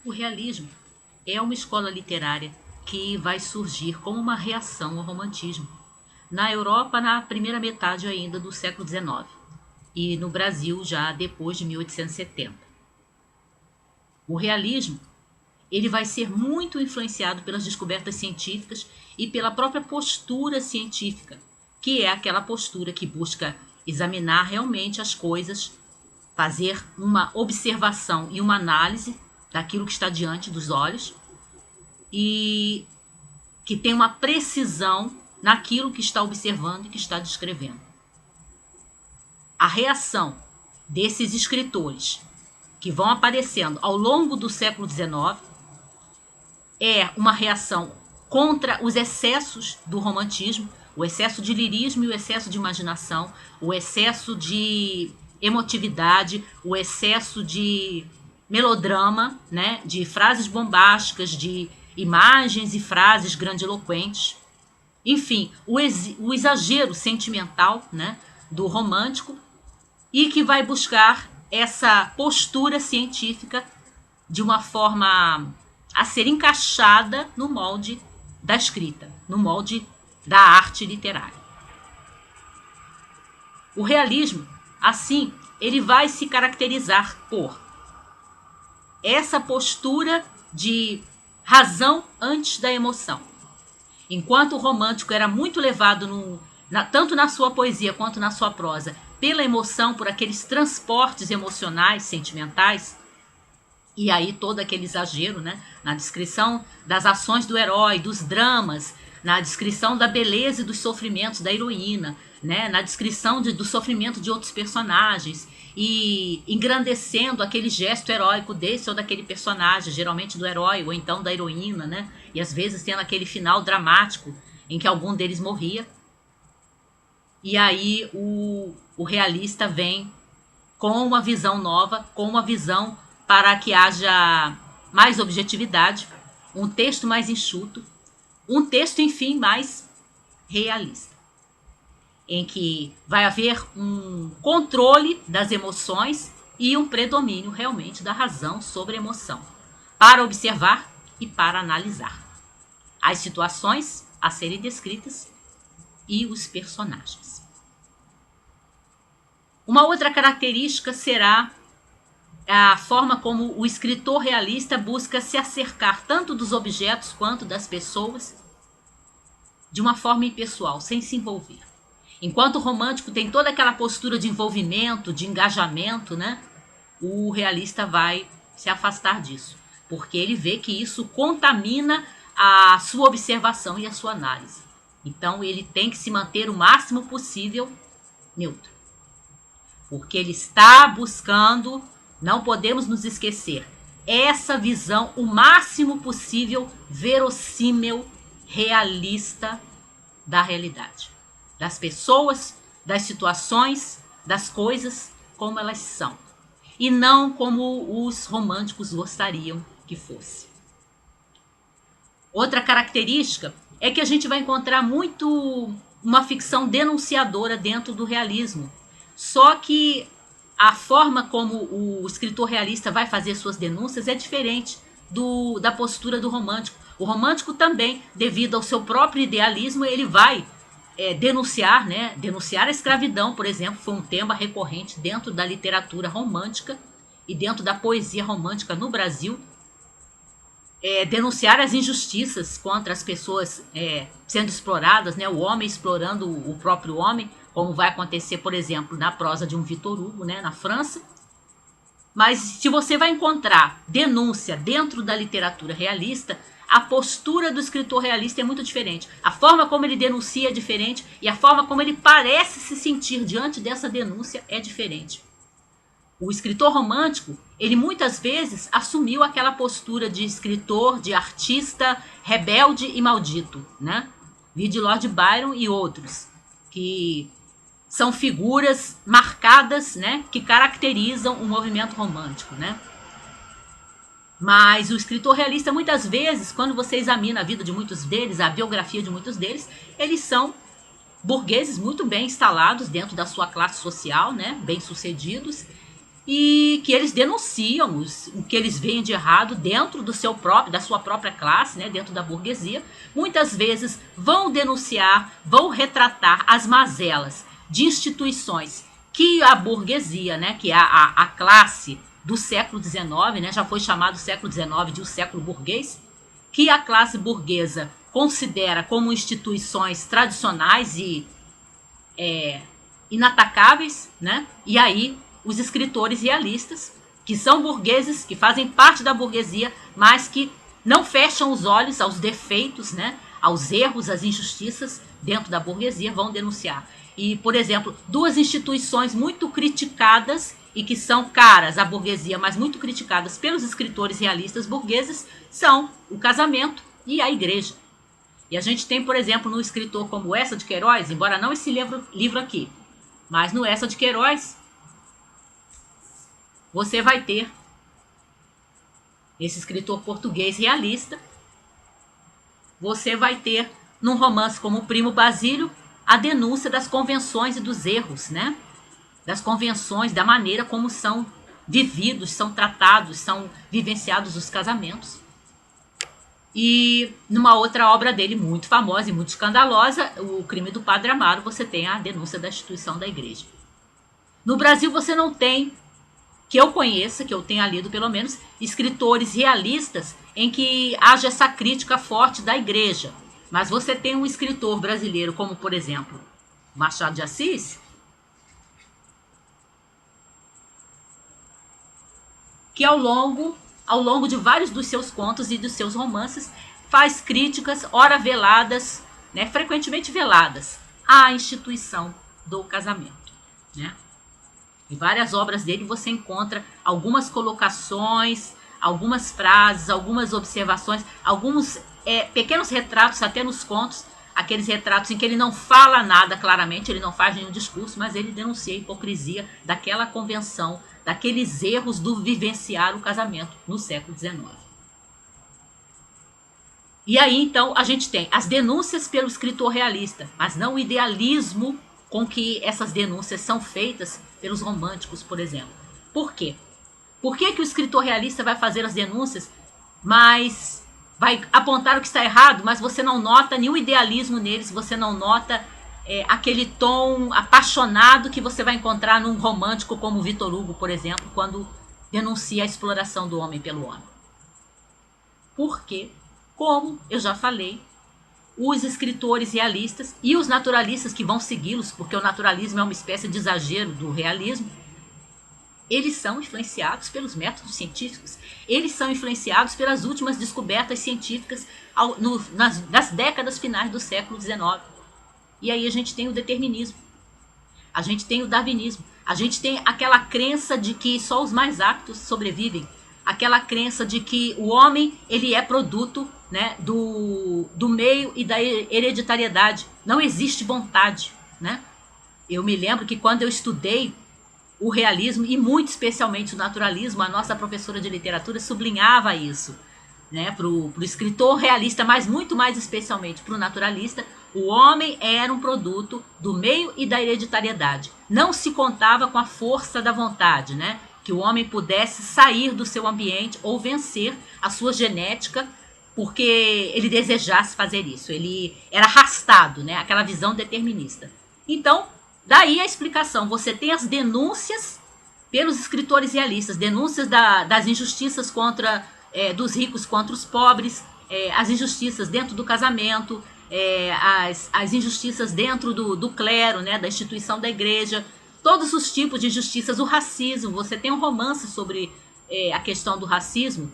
O realismo é uma escola literária que vai surgir como uma reação ao romantismo. Na Europa, na primeira metade ainda do século XIX, e no Brasil já depois de 1870. O realismo ele vai ser muito influenciado pelas descobertas científicas e pela própria postura científica, que é aquela postura que busca examinar realmente as coisas, fazer uma observação e uma análise daquilo que está diante dos olhos e que tem uma precisão naquilo que está observando e que está descrevendo. A reação desses escritores que vão aparecendo ao longo do século XIX é uma reação contra os excessos do romantismo, o excesso de lirismo e o excesso de imaginação, o excesso de emotividade, o excesso de melodrama, né, de frases bombásticas, de imagens e frases grandiloquentes. Enfim, o exagero sentimental, né, do romântico e que vai buscar essa postura científica de uma forma a ser encaixada no molde da escrita, no molde da arte literária. O realismo, assim, ele vai se caracterizar por essa postura de razão antes da emoção. Enquanto o romântico era muito levado tanto na sua poesia quanto na sua prosa pela emoção, por aqueles transportes emocionais, sentimentais, e aí todo aquele exagero, né, na descrição das ações do herói, dos dramas, na descrição da beleza e dos sofrimentos da heroína, né, na descrição do sofrimento de outros personagens e engrandecendo aquele gesto heróico desse ou daquele personagem, geralmente do herói ou então da heroína, né, e às vezes tendo aquele final dramático em que algum deles morria. E aí o realista vem com uma visão nova, com uma visão para que haja mais objetividade, um texto mais enxuto, um texto, enfim, mais realista, em que vai haver um controle das emoções e um predomínio realmente da razão sobre a emoção, para observar e para analisar as situações a serem descritas e os personagens. Uma outra característica será a forma como o escritor realista busca se acercar tanto dos objetos quanto das pessoas de uma forma impessoal, sem se envolver. Enquanto o romântico tem toda aquela postura de envolvimento, de engajamento, né? O realista vai se afastar disso, porque ele vê que isso contamina a sua observação e a sua análise. Então ele tem que se manter o máximo possível neutro, porque ele está buscando, não podemos nos esquecer, essa visão o máximo possível verossímil, realista da realidade, das pessoas, das situações, das coisas como elas são, e não como os românticos gostariam que fosse. Outra característica é que a gente vai encontrar muito uma ficção denunciadora dentro do realismo. Só que a forma como o escritor realista vai fazer suas denúncias é diferente da postura do romântico. O romântico também, devido ao seu próprio idealismo, ele vai denunciar, né? Denunciar a escravidão, por exemplo, foi um tema recorrente dentro da literatura romântica e dentro da poesia romântica no Brasil. Denunciar as injustiças contra as pessoas sendo exploradas, né? O homem explorando o próprio homem, como vai acontecer, por exemplo, na prosa de um Victor Hugo, né, na França. Mas se você vai encontrar denúncia dentro da literatura realista, a postura do escritor realista é muito diferente. A forma como ele denuncia é diferente e a forma como ele parece se sentir diante dessa denúncia é diferente. O escritor romântico, ele muitas vezes assumiu aquela postura de escritor, de artista rebelde e maldito, né? Vide Lord Byron e outros, que são figuras marcadas, né, que caracterizam o movimento romântico, né? Mas o escritor realista, muitas vezes, quando você examina a vida de muitos deles, a biografia de muitos deles, eles são burgueses muito bem instalados dentro da sua classe social, né, bem-sucedidos, e que eles denunciam o que eles veem de errado dentro da sua própria classe, né, dentro da burguesia. Muitas vezes vão denunciar, vão retratar as mazelas de instituições que a burguesia, né, que a classe do século XIX, né, já foi chamado século XIX de o século burguês, que a classe burguesa considera como instituições tradicionais e inatacáveis, né? E aí os escritores realistas, que são burgueses, que fazem parte da burguesia, mas que não fecham os olhos aos defeitos, né? Aos erros, às injustiças dentro da burguesia, vão denunciar. E, por exemplo, duas instituições muito criticadas e que são caras à burguesia, mas muito criticadas pelos escritores realistas burgueses, são o casamento e a igreja. E a gente tem, por exemplo, no escritor como Eça de Queiroz, embora não esse livro aqui, mas no Eça de Queiroz, você vai ter esse escritor português realista, você vai ter num romance como O Primo Basílio a denúncia das convenções e dos erros, né? Das convenções, da maneira como são vividos, são tratados, são vivenciados os casamentos. E numa outra obra dele muito famosa e muito escandalosa, O Crime do Padre Amaro, você tem a denúncia da instituição da igreja. No Brasil você não tem, que eu conheça, que eu tenha lido pelo menos, escritores realistas em que haja essa crítica forte da igreja. Mas você tem um escritor brasileiro como, por exemplo, Machado de Assis, que ao longo de vários dos seus contos e dos seus romances faz críticas, ora veladas, né, frequentemente veladas, à instituição do casamento, né? Em várias obras dele você encontra algumas colocações, algumas frases, algumas observações, alguns pequenos retratos até nos contos, aqueles retratos em que ele não fala nada claramente, ele não faz nenhum discurso, mas ele denuncia a hipocrisia daquela convenção, daqueles erros do vivenciar o casamento no século XIX. E aí, então, a gente tem as denúncias pelo escritor realista, mas não o idealismo com que essas denúncias são feitas pelos românticos, por exemplo. Por quê? Por que o escritor realista vai fazer as denúncias, mas vai apontar o que está errado, mas você não nota nenhum idealismo neles, você não nota aquele tom apaixonado que você vai encontrar num romântico como Victor Hugo, por exemplo, quando denuncia a exploração do homem pelo homem. Porque, como eu já falei, os escritores realistas e os naturalistas que vão segui-los, porque o naturalismo é uma espécie de exagero do realismo, eles são influenciados pelos métodos científicos, eles são influenciados pelas últimas descobertas científicas nas décadas finais do século XIX. E aí a gente tem o determinismo, a gente tem o darwinismo, a gente tem aquela crença de que só os mais aptos sobrevivem, aquela crença de que o homem ele é produto, né, do meio e da hereditariedade, não existe vontade, né? Eu me lembro que quando eu estudei o realismo e muito especialmente o naturalismo, a nossa professora de literatura sublinhava isso, né, para o escritor realista, mas muito mais especialmente para o naturalista, o homem era um produto do meio e da hereditariedade. Não se contava com a força da vontade, né, que o homem pudesse sair do seu ambiente ou vencer a sua genética porque ele desejasse fazer isso. Ele era arrastado, né, aquela visão determinista. Então, daí a explicação. Você tem as denúncias pelos escritores realistas, denúncias das injustiças dos ricos contra os pobres, as injustiças dentro do casamento, as injustiças dentro do clero, né, da instituição da igreja, todos os tipos de injustiças, o racismo. Você tem um romance sobre a questão do racismo,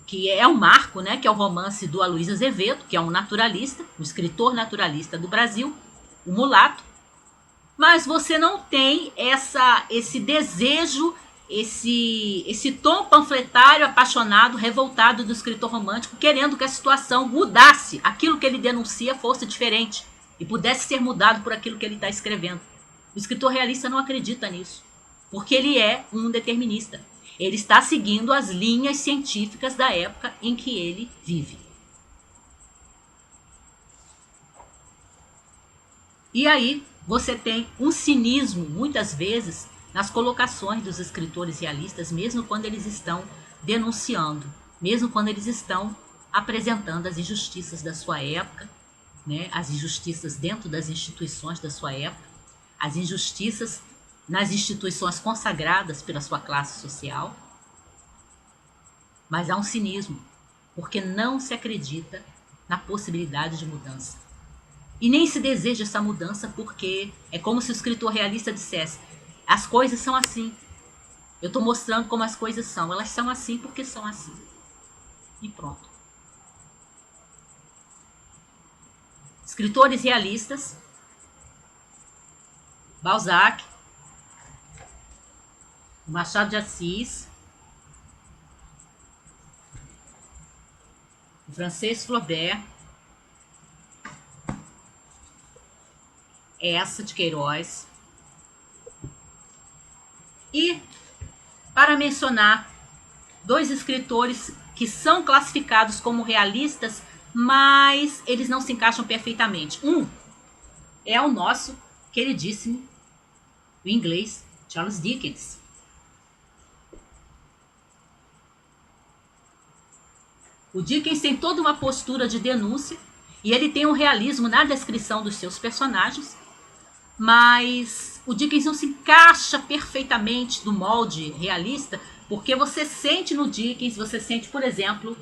que é um marco, né, que é o romance do Aloysio Azevedo, que é um naturalista, um escritor naturalista do Brasil, o mulato. Mas você não tem esse desejo, esse tom panfletário, apaixonado, revoltado do escritor romântico, querendo que a situação mudasse, aquilo que ele denuncia fosse diferente e pudesse ser mudado por aquilo que ele está escrevendo. O escritor realista não acredita nisso, porque ele é um determinista. Ele está seguindo as linhas científicas da época em que ele vive. E aí você tem um cinismo, muitas vezes, nas colocações dos escritores realistas, mesmo quando eles estão denunciando, mesmo quando eles estão apresentando as injustiças da sua época, né, as injustiças dentro das instituições da sua época, as injustiças nas instituições consagradas pela sua classe social. Mas há um cinismo, porque não se acredita na possibilidade de mudança. E nem se deseja essa mudança, porque é como se o escritor realista dissesse: as coisas são assim. Eu estou mostrando como as coisas são. Elas são assim porque são assim. E pronto. Escritores realistas: Balzac, Machado de Assis, Francis Flaubert, Eça de Queiroz. E, para mencionar dois escritores que são classificados como realistas, mas eles não se encaixam perfeitamente. Um é o nosso queridíssimo, o inglês, Charles Dickens. O Dickens tem toda uma postura de denúncia e ele tem um realismo na descrição dos seus personagens, mas o Dickens não se encaixa perfeitamente no molde realista, porque você sente no Dickens, você sente, por exemplo,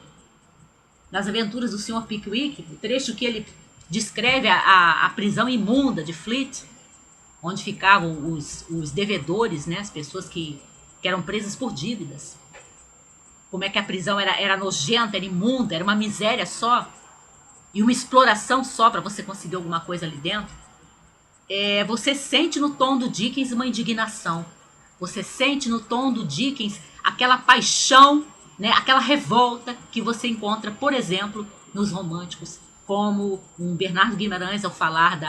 nas aventuras do Sr. Pickwick, o trecho que ele descreve a prisão imunda de Fleet, onde ficavam os devedores, né, as pessoas que eram presas por dívidas. Como é que a prisão era nojenta, era imunda, era uma miséria só, e uma exploração só para você conseguir alguma coisa ali dentro. Você sente no tom do Dickens uma indignação. Você sente no tom do Dickens aquela paixão, né, aquela revolta que você encontra, por exemplo, nos românticos, como um Bernardo Guimarães ao falar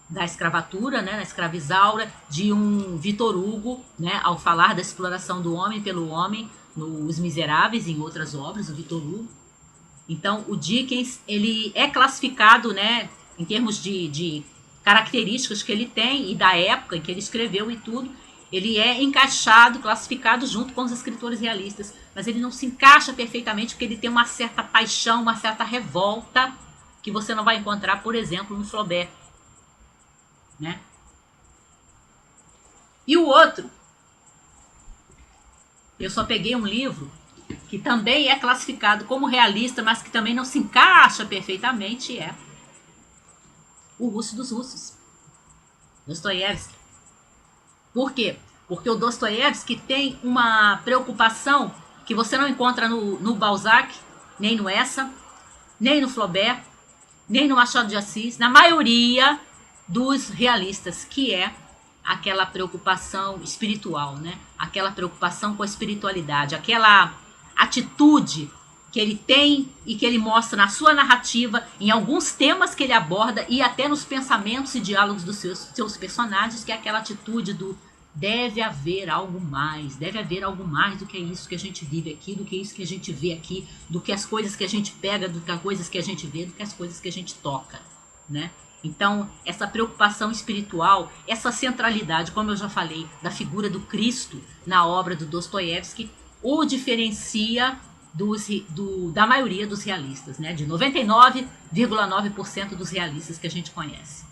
da escravatura, né, na escravizaura, de um Victor Hugo, né, ao falar da exploração do homem pelo homem, nos Miseráveis e em outras obras, o Victor Hugo. Então, o Dickens, ele é classificado, né, em termos de características que ele tem e da época em que ele escreveu e tudo, ele é encaixado, classificado junto com os escritores realistas, mas ele não se encaixa perfeitamente porque ele tem uma certa paixão, uma certa revolta que você não vai encontrar, por exemplo, no Flaubert, né? E o outro, eu só peguei um livro que também é classificado como realista, mas que também não se encaixa perfeitamente, é O Russo dos Russos, Dostoiévski. Por quê? Porque o Dostoiévski tem uma preocupação que você não encontra no Balzac, nem no Eça, nem no Flaubert, nem no Machado de Assis, na maioria dos realistas, que é aquela preocupação espiritual, né? Aquela preocupação com a espiritualidade, aquela atitude que ele tem e que ele mostra na sua narrativa, em alguns temas que ele aborda e até nos pensamentos e diálogos dos seus personagens, que é aquela atitude do deve haver algo mais do que isso que a gente vive aqui, do que isso que a gente vê aqui, do que as coisas que a gente pega, do que as coisas que a gente vê, do que as coisas que a gente toca, né? Então, essa preocupação espiritual, essa centralidade, como eu já falei, da figura do Cristo na obra do Dostoiévski, o diferencia da maioria dos realistas, né? De 99,9% dos realistas que a gente conhece.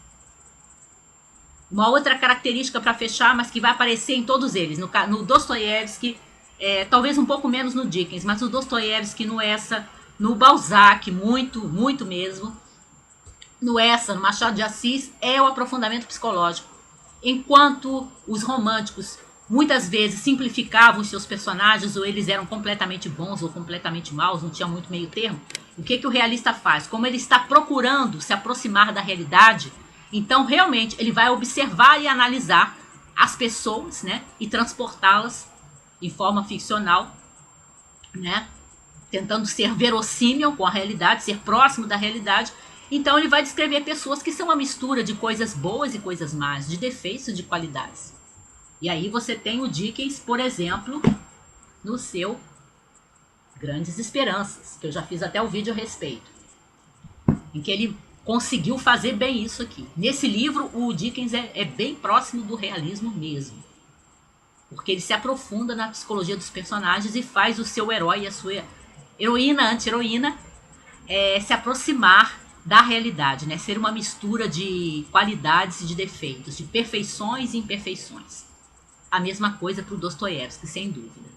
Uma outra característica para fechar, mas que vai aparecer em todos eles, no Dostoiévski, talvez um pouco menos no Dickens, mas no Dostoiévski, no Eça, no Balzac, muito, muito mesmo, no Eça, no Machado de Assis, é o aprofundamento psicológico. Enquanto os românticos muitas vezes simplificavam os seus personagens, ou eles eram completamente bons ou completamente maus, não tinha muito meio termo, o que o realista faz? Como ele está procurando se aproximar da realidade, então realmente ele vai observar e analisar as pessoas, né, e transportá-las em forma ficcional, né, tentando ser verossímil com a realidade, ser próximo da realidade. Então ele vai descrever pessoas que são uma mistura de coisas boas e coisas más, de defeitos e de qualidades. E aí você tem o Dickens, por exemplo, no seu Grandes Esperanças, que eu já fiz até o vídeo a respeito, em que ele conseguiu fazer bem isso aqui. Nesse livro, o Dickens é bem próximo do realismo mesmo. porque ele se aprofunda na psicologia dos personagens e faz o seu herói e a sua heroína, anti-heroína, se aproximar da realidade, né? Ser uma mistura de qualidades e de defeitos, de perfeições e imperfeições. A mesma coisa para o Dostoiévski, sem dúvida.